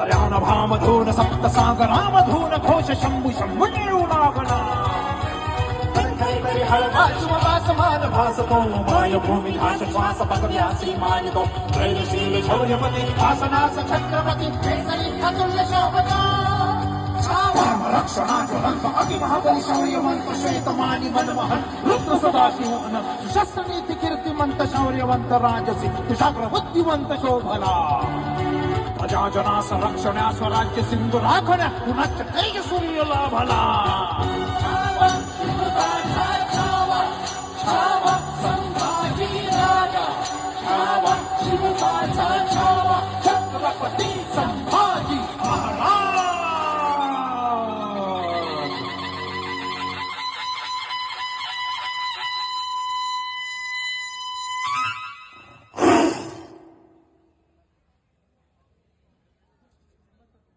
हर्याण भामधून सप्त सागरामधून घोष शंभू शंभू येऊ लागला हळवासमान भासतो मायभूमी घास श्वास पकड्यासी मानितो त्रैलशील शौर्यपती आसनास छत्रपती अतुल्य शोभता रक्षणाचं रंग अतिमहाबली शौर्यवंत श्वेतमानी मनमोहन रुद्र सदाशिव शस्त्रनीती कीर्तिमंत शौर्यवंत राजसी कुशाग्र बुद्धिवंत शोभला प्रजाजनास रक्षण्यास राज्य सिंधू राखण्या कुणाच तेज सूर्य लाभला छत्रपती